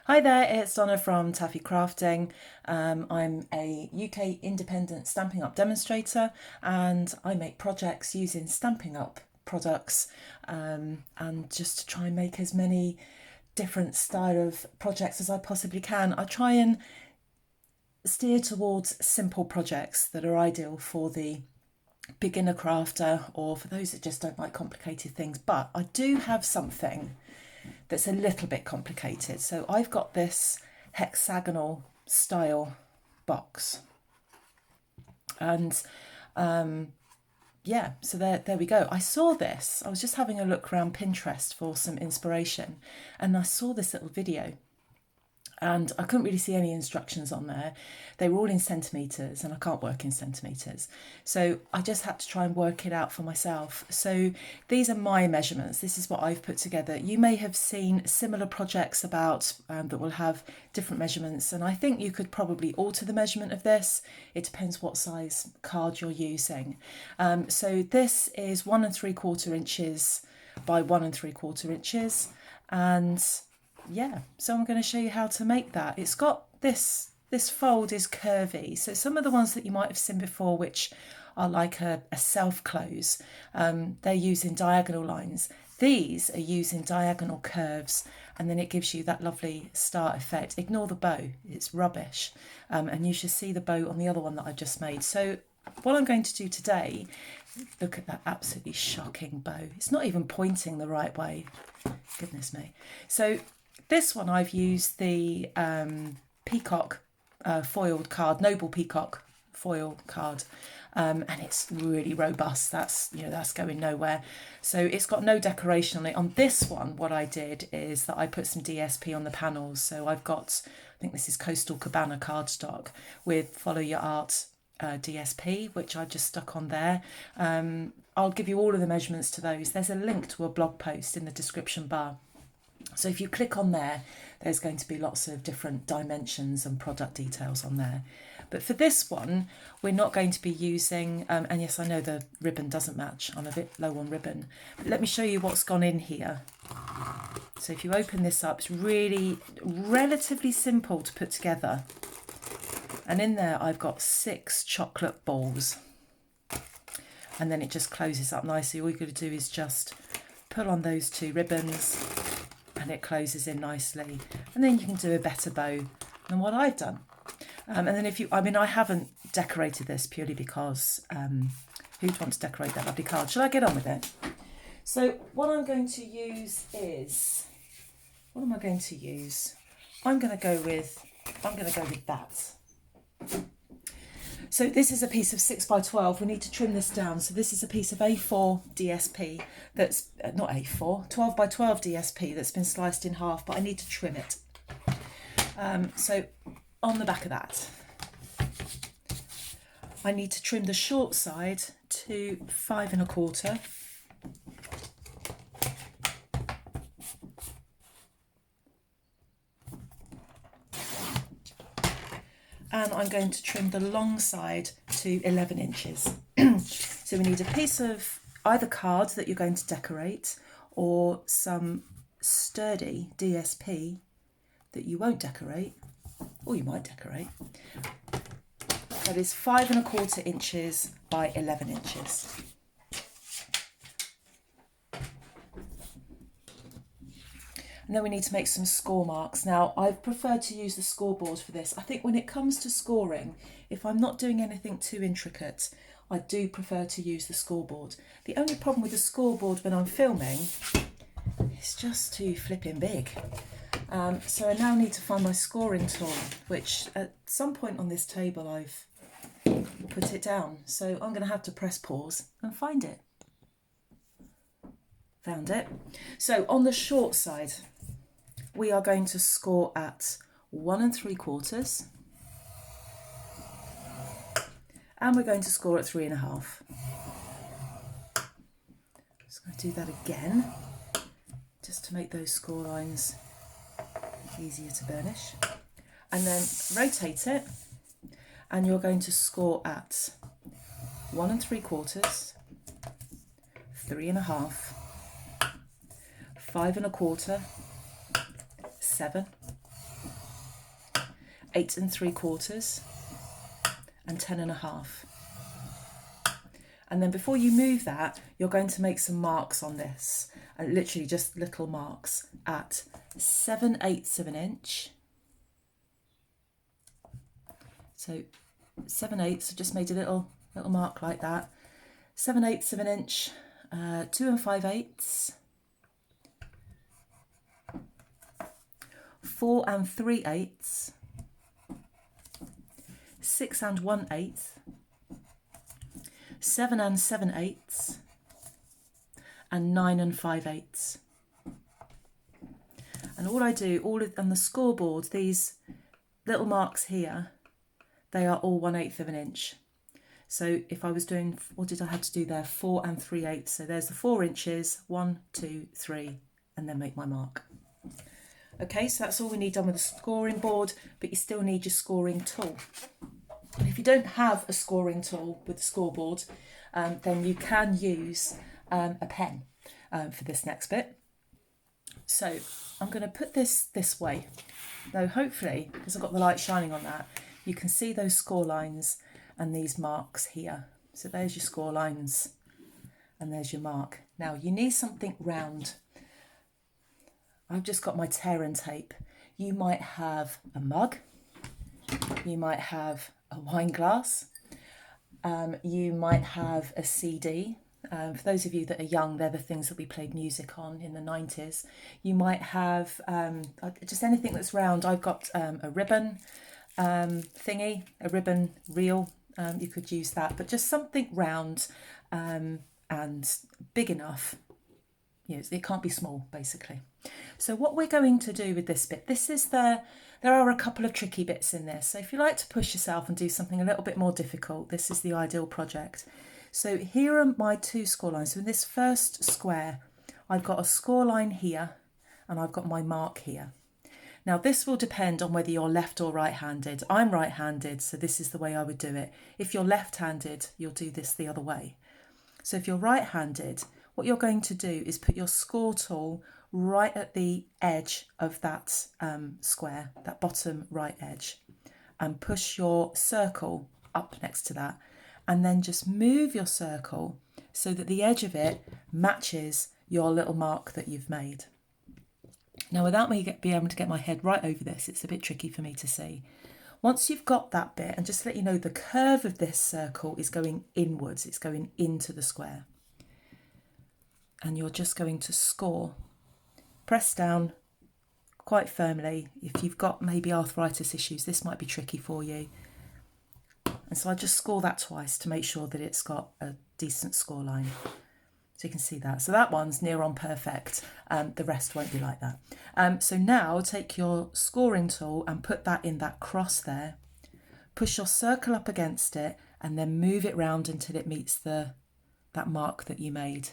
Hi there, it's Donna from Taffy Crafting. I'm a UK independent Stampin' Up demonstrator and I make projects using Stampin' Up products and just to try and make as many different style of projects as I possibly can. I try and steer towards simple projects that are ideal for the beginner crafter or for those that just don't like complicated things, but I do have something that's a little bit complicated. So I've got this hexagonal style box and yeah, so there we go. I saw this, I was just having a look around Pinterest for some inspiration and I saw this little video and I couldn't really see any instructions on there. They were all in centimetres and I can't work in centimetres. So I just had to try and work it out for myself. So these are my measurements. This is what I've put together. You may have seen similar projects about that will have different measurements, and I think you could probably alter the measurement of this. It depends what size card you're using. So this is 1 3/4 inches by 1 3/4 inches, and yeah, so I'm going to show you how to make that. It's got this fold is curvy, so some of the ones that you might have seen before, which are like a self-close, they're using diagonal lines. These are using diagonal curves, and then it gives you that lovely star effect. Ignore the bow, it's rubbish, and you should see the bow on the other one that I just made. So what I'm going to do today, look at that absolutely shocking bow. It's not even pointing the right way, goodness me. So this one I've used the peacock foiled card, Noble Peacock foil card, and it's really robust. That's going nowhere. So it's got no decoration on it. On this one, what I did is that I put some DSP on the panels. So I've got, I think this is Coastal Cabana cardstock with Follow Your Art DSP, which I just stuck on there. I'll give you all of the measurements to those. There's a link to a blog post in the description bar. So if you click on there, there's going to be lots of different dimensions and product details on there. But for this one, we're not going to be using, and yes, I know the ribbon doesn't match. I'm a bit low on ribbon. But let me show you what's gone in here. So if you open this up, it's really relatively simple to put together. And in there, I've got 6 chocolate balls. And then it just closes up nicely. All you've got to do is just pull on those 2 ribbons, and it closes in nicely, and then you can do a better bow than what I've done. And then I haven't decorated this purely because who'd want to decorate that lovely card? Shall I get on with it? So what I'm going to use is, what am I going to use? I'm going to go with that. So this is a piece of 6 by 12. We need to trim this down. So this is a piece of A4 DSP that's, not A4, 12 by 12 DSP that's been sliced in half, but I need to trim it. So on the back of that, I need to trim the short side to 5 1/4. And I'm going to trim the long side to 11 inches. So we need a piece of either card that you're going to decorate or some sturdy DSP that you won't decorate, or you might decorate. That is 5 1/4 inches by 11 inches. And then we need to make some score marks. Now, I prefer to use the scoreboard for this. I think when it comes to scoring, if I'm not doing anything too intricate, I do prefer to use the scoreboard. The only problem with the scoreboard when I'm filming, it's just too flipping big. So I now need to find my scoring tool, which at some point on this table I've put it down. So I'm going to have to press pause and find it. Found it. So on the short side, we are going to score at 1 3/4, and we're going to score at 3 1/2. Just going to do that again, just to make those score lines easier to burnish, and then rotate it, and you're going to score at 1 3/4, 3 1/2, 5 1/4, 7, 8 3/4 and 10 1/2. And then before you move that, you're going to make some marks on this, and literally just little marks at 7/8 of an inch. So 7/8, so just made a little mark like that. 7/8 of an inch, 2 5/8, 4 3/8, 6 1/8, 7 7/8, and 9 5/8. And all I do, on the scoreboard, these little marks here, they are all 1/8 of an inch. So if I was doing, what did I have to do there? 4 3/8. So there's the 4 inches, 1, 2, 3, and then make my mark. Okay, so that's all we need done with the scoring board, but you still need your scoring tool. And if you don't have a scoring tool with the scoreboard, then you can use a pen for this next bit. So I'm going to put this way. Now hopefully, because I've got the light shining on that, you can see those score lines and these marks here. So there's your score lines and there's your mark. Now you need something round. I've just got my tear and tape. You might have a mug, you might have a wine glass, you might have a CD. For those of you that are young, they're the things that we played music on in the 90s. You might have just anything that's round. I've got a ribbon thingy, a ribbon reel. You could use that, but just something round and big enough. You know, it can't be small, basically. So what we're going to do with this bit, there are a couple of tricky bits in this. So if you like to push yourself and do something a little bit more difficult, this is the ideal project. So here are my 2 score lines. So in this first square, I've got a score line here and I've got my mark here. Now this will depend on whether you're left or right-handed. I'm right-handed, so this is the way I would do it. If you're left-handed, you'll do this the other way. So if you're right-handed, what you're going to do is put your score tool right at the edge of that square, that bottom right edge, and push your circle up next to that, and then just move your circle so that the edge of it matches your little mark that you've made. Now without me being able to get my head right over this, it's a bit tricky for me to see. Once you've got that bit, and just to let you know, the curve of this circle is going inwards, it's going into the square. And you're just going to score. Press down quite firmly. If you've got maybe arthritis issues, this might be tricky for you. And so I just score that twice to make sure that it's got a decent score line. So you can see that. So that one's near on perfect. The rest won't be like that. So now take your scoring tool and put that in that cross there. Push your circle up against it and then move it round until it meets that mark that you made.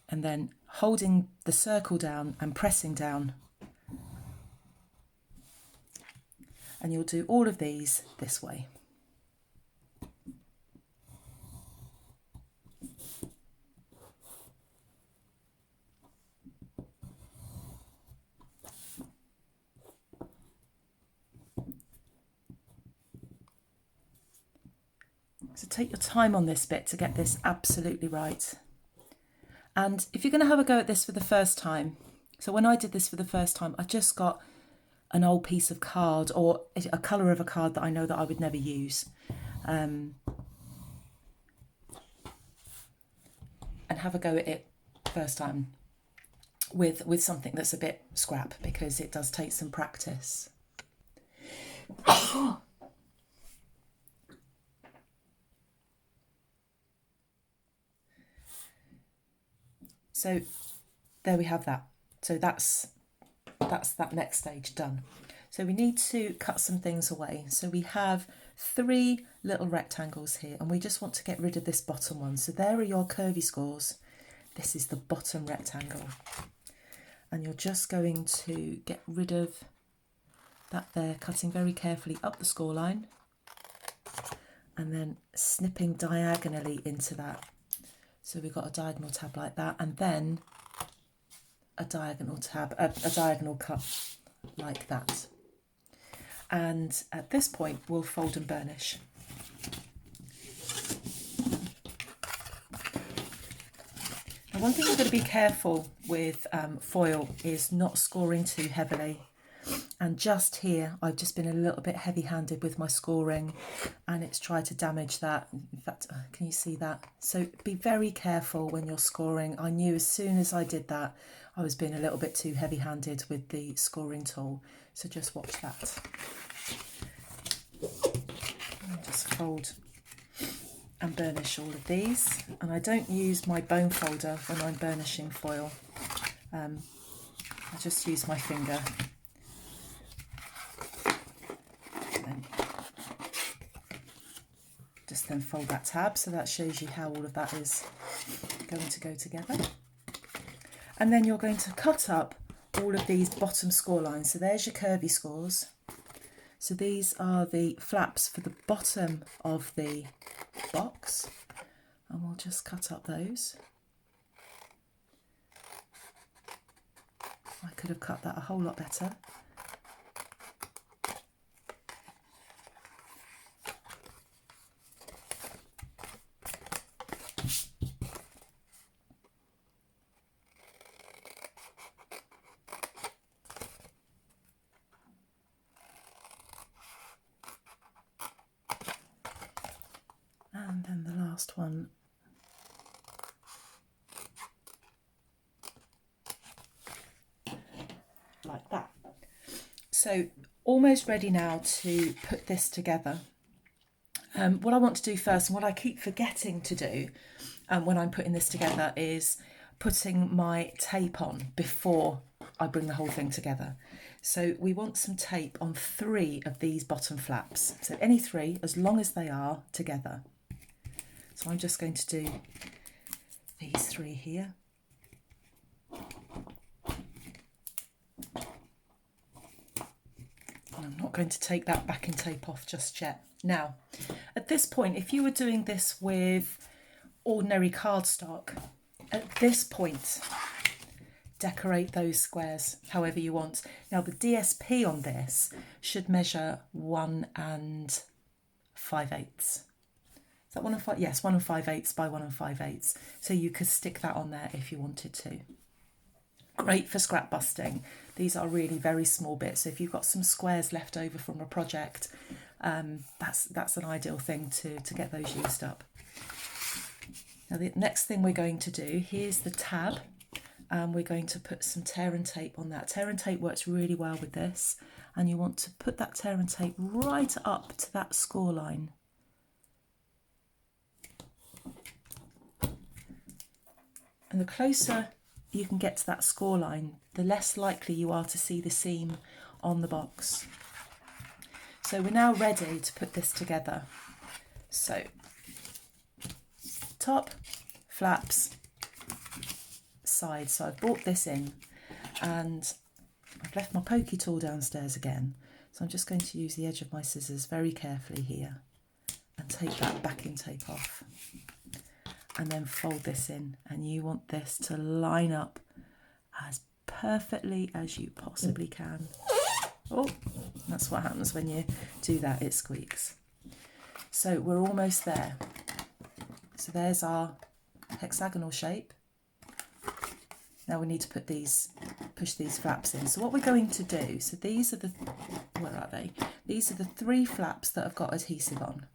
And then holding the circle down and pressing down. And you'll do all of these this way. So take your time on this bit to get this absolutely right. And if you're going to have a go at this for the first time, so when I did this for the first time, I just got an old piece of card or a colour of a card that I know that I would never use. And have a go at it first time with something that's a bit scrap, because it does take some practice. So there we have that. So that's that next stage done. So we need to cut some things away. So we have 3 little rectangles here, and we just want to get rid of this bottom one. So there are your curvy scores. This is the bottom rectangle. And you're just going to get rid of that there, cutting very carefully up the score line and then snipping diagonally into that. So we've got a diagonal tab like that, and then a diagonal tab, a diagonal cut like that. And at this point, we'll fold and burnish. Now, one thing you've got to be careful with foil is not scoring too heavily. And just here, I've just been a little bit heavy-handed with my scoring, and it's tried to damage that. In fact, can you see that? So be very careful when you're scoring. I knew as soon as I did that, I was being a little bit too heavy-handed with the scoring tool. So just watch that. And just fold and burnish all of these. And I don't use my bone folder when I'm burnishing foil. I just use my finger. Just then fold that tab, so that shows you how all of that is going to go together. And then you're going to cut up all of these bottom score lines. So there's your curvy scores. So these are the flaps for the bottom of the box, and we'll just cut up those. I could have cut that a whole lot better. And then the last one. Like that. So almost ready now to put this together. What I want to do first, and what I keep forgetting to do when I'm putting this together, is putting my tape on before I bring the whole thing together. So we want some tape on 3 of these bottom flaps. So any 3, as long as they are together. So I'm just going to do these 3 here. And I'm not going to take that backing tape off just yet. Now, at this point, if you were doing this with ordinary cardstock, at this point, decorate those squares however you want. Now, the DSP on this should measure 1 5/8. Is that 1 5? Yes, 1 5/8 by 1 5/8. So you could stick that on there if you wanted to. Great for scrap busting. These are really very small bits. So if you've got some squares left over from a project, that's an ideal thing to get those used up. Now the next thing we're going to do, here's the tab, and we're going to put some tear and tape on that. Tear and tape works really well with this, and you want to put that tear and tape right up to that score line. And the closer you can get to that score line, the less likely you are to see the seam on the box. So we're now ready to put this together. So top, flaps, side. So I've brought this in, and I've left my pokey tool downstairs again. So I'm just going to use the edge of my scissors very carefully here and take that backing tape off. And then fold this in, and you want this to line up as perfectly as you possibly can. Oh, that's what happens when you do that, it squeaks. So we're almost there. So there's our hexagonal shape. Now we need to push these flaps in. So what we're going to do, so these are where are they? These are the 3 flaps that have got adhesive on.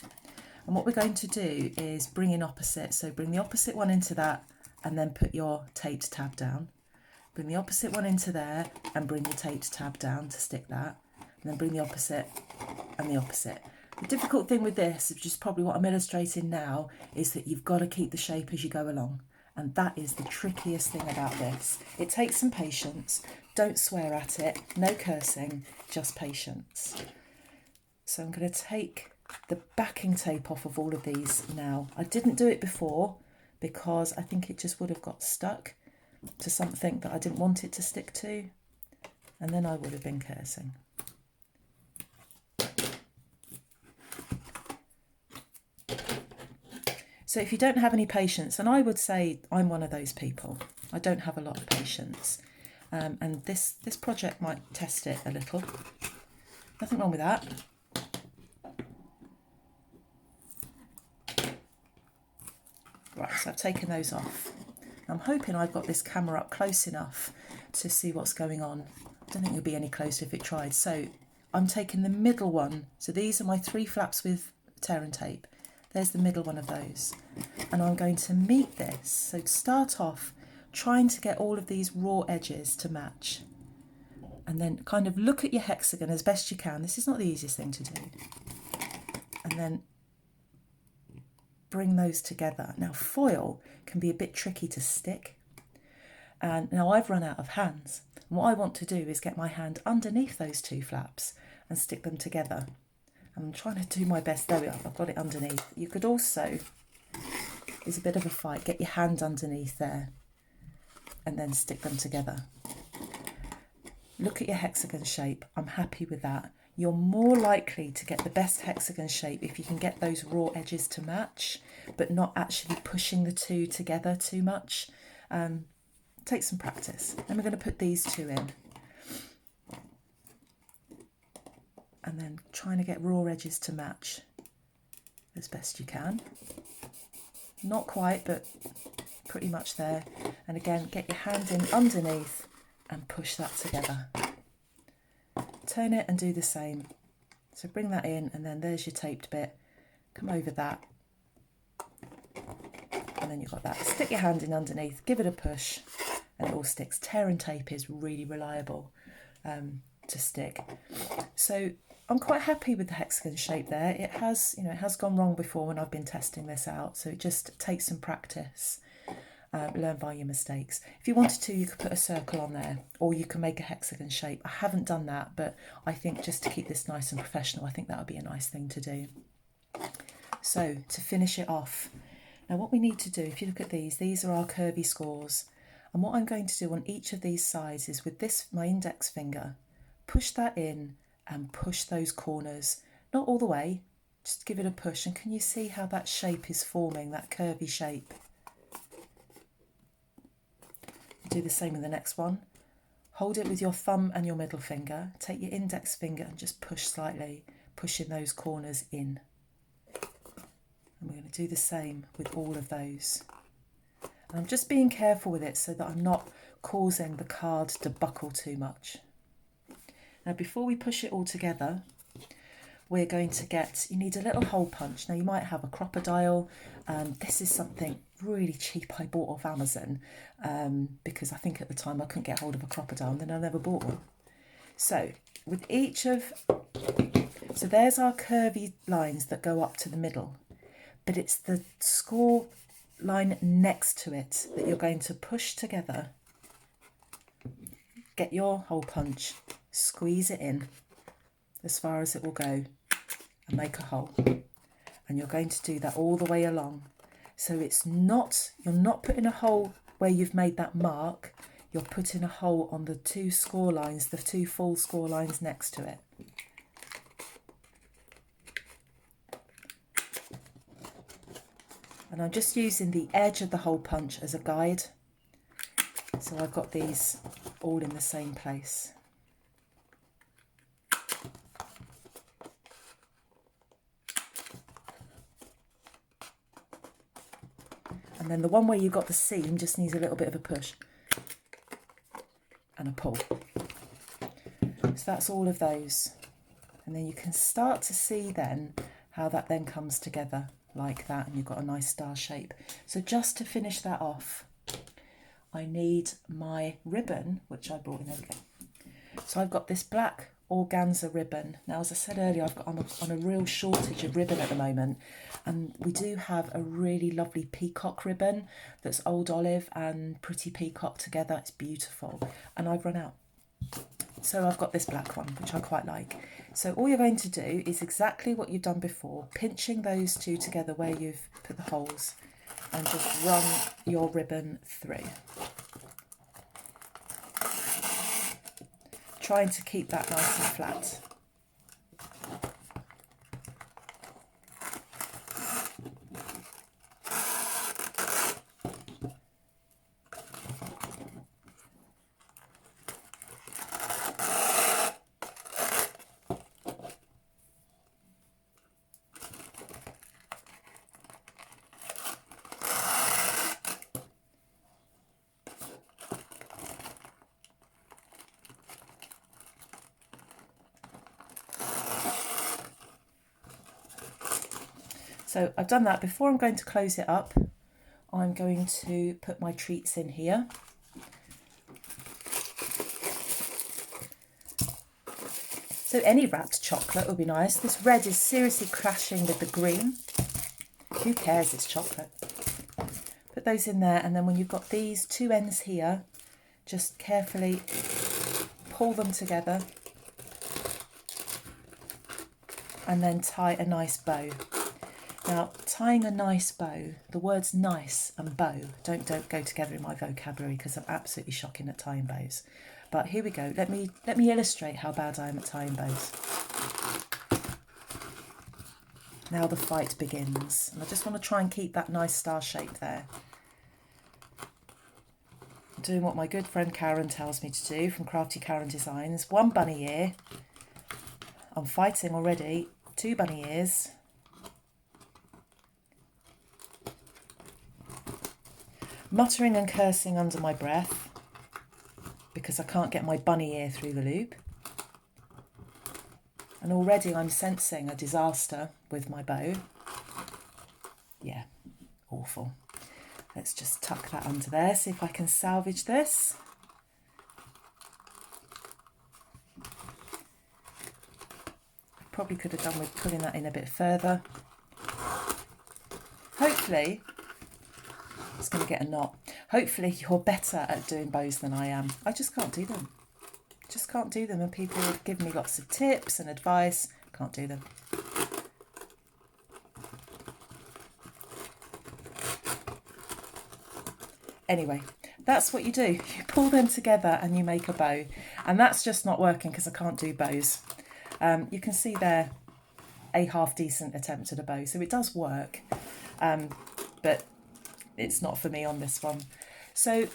And what we're going to do is bring in opposite. So bring the opposite one into that, and then put your taped tab down. Bring the opposite one into there, and bring your taped tab down to stick that. And then bring the opposite and the opposite. The difficult thing with this, which is probably what I'm illustrating now, is that you've got to keep the shape as you go along. And that is the trickiest thing about this. It takes some patience. Don't swear at it. No cursing, just patience. So I'm going to take the backing tape off of all of these now. I didn't do it before because I think it just would have got stuck to something that I didn't want it to stick to, and then I would have been cursing. So if you don't have any patience, and I would say I'm one of those people, I don't have a lot of patience, and this project might test it a little. Nothing wrong with that. Right, so I've taken those off. I'm hoping I've got this camera up close enough to see what's going on. I don't think it'll be any closer if it tried. So I'm taking the middle one. So these are my 3 flaps with tear and tape. There's the middle one of those. And I'm going to meet this. So to start off, trying to get all of these raw edges to match. And then kind of look at your hexagon as best you can. This is not the easiest thing to do. And then bring those together. Now foil can be a bit tricky to stick. And now I've run out of hands. And what I want to do is get my hand underneath those 2 flaps and stick them together. I'm trying to do my best. There we are, I've got it underneath. You could also, it's a bit of a fight, get your hand underneath there and then stick them together. Look at your hexagon shape. I'm happy with that. You're more likely to get the best hexagon shape if you can get those raw edges to match, but not actually pushing the 2 together too much. Take some practice. Then we're going to put these 2 in. And then trying to get raw edges to match as best you can. Not quite, but pretty much there. And again, get your hand in underneath and push that together. Turn it and do the same. So bring that in and then there's your taped bit. Come over that. And then you've got that. Stick your hand in underneath, give it a push and it all sticks. Tear and tape is really reliable to stick. So I'm quite happy with the hexagon shape there. It has, you know, it has gone wrong before when I've been testing this out. So it just takes some practice. Learn by your mistakes. If you wanted to, you could put a circle on there or you can make a hexagon shape. I haven't done that, but I think just to keep this nice and professional, I think that would be a nice thing to do. So to finish it off, now what we need to do, if you look at these are our curvy scores. And what I'm going to do on each of these sides is with this, my index finger, push that in and push those corners. Not all the way, just give it a push. And can you see how that shape is forming, that curvy shape? Do the same with the next one. Hold it with your thumb and your middle finger. Take your index finger and just push slightly, pushing those corners in. And we're going to do the same with all of those. And I'm just being careful with it so that I'm not causing the card to buckle too much. Now before we push it all together, we're going to get, you need a little hole punch. Now you might have a crocodile. This is something really cheap I bought off Amazon because I think at the time I couldn't get hold of a crocodile and then I never bought one. So with each of, so there's our curvy lines that go up to the middle, but it's the score line next to it that you're going to push together. Get your hole punch, squeeze it in as far as it will go and make a hole. And you're going to do that all the way along. So it's not, you're not putting a hole where you've made that mark, you're putting a hole on the 2 score lines, the 2 full score lines next to it. And I'm just using the edge of the hole punch as a guide. So I've got these all in the same place. And then the one where you've got the seam just needs a little bit of a push and a pull. So that's all of those. And then you can start to see then how that then comes together like that and you've got a nice star shape. So just to finish that off, I need my ribbon, which I brought in. There we go. So I've got this black organza ribbon. Now, as I said earlier, I'm on a real shortage of ribbon at the moment, and we do have a really lovely peacock ribbon that's old olive and pretty peacock together. It's beautiful, and I've run out. So I've got this black one, which I quite like. So all you're going to do is exactly what you've done before, pinching those 2 together where you've put the holes, and just run your ribbon through. Trying to keep that nice and flat. So I've done that. Before I'm going to close it up, I'm going to put my treats in here. So any wrapped chocolate would be nice. This red is seriously crashing with the green. Who cares, it's chocolate. Put those in there, and then when you've got these two ends here, just carefully pull them together and then tie a nice bow. Now, tying a nice bow, the words nice and bow don't go together in my vocabulary because I'm absolutely shocking at tying bows. But here we go. Let me illustrate how bad I am at tying bows. Now the fight begins. And I just want to try and keep that nice star shape there. I'm doing what my good friend Karen tells me to do from Crafty Karen Designs. 1 bunny ear. I'm fighting already. 2 bunny ears. Muttering and cursing under my breath because I can't get my bunny ear through the loop. And already I'm sensing a disaster with my bow. Yeah, awful. Let's just tuck that under there, see if I can salvage this. Probably could have done with pulling that in a bit further. Hopefully, it's going to get a knot. Hopefully you're better at doing bows than I am. I just can't do them. Just can't do them, and people give me lots of tips and advice. Can't do them. Anyway, that's what you do. You pull them together and you make a bow. And that's just not working because I can't do bows. You can see there a half decent attempt at a bow. So it does work, but it's not for me on this one. So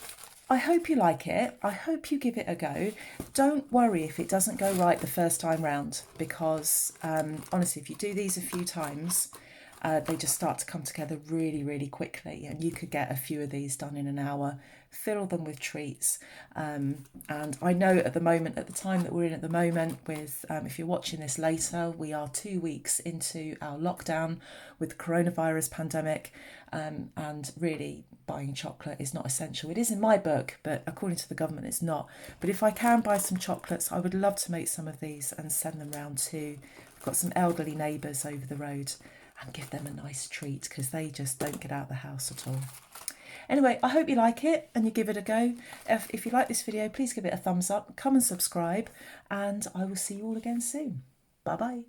I hope you like it. I hope you give it a go. Don't worry if it doesn't go right the first time round, because honestly, if you do these a few times, they just start to come together really, really quickly, and you could get a few of these done in an hour. Fill them with treats. And I know at the moment, at the time that we're in at the moment, with if you're watching this later, we are 2 weeks into our lockdown with the coronavirus pandemic, and really buying chocolate is not essential. It is in my book, but according to the government it's not. But if I can buy some chocolates, I would love to make some of these and send them round to, I've got some elderly neighbours over the road, and give them a nice treat because they just don't get out of the house at all. Anyway, I hope you like it and you give it a go. If you like this video, please give it a thumbs up, come and subscribe, and I will see you all again soon. Bye bye.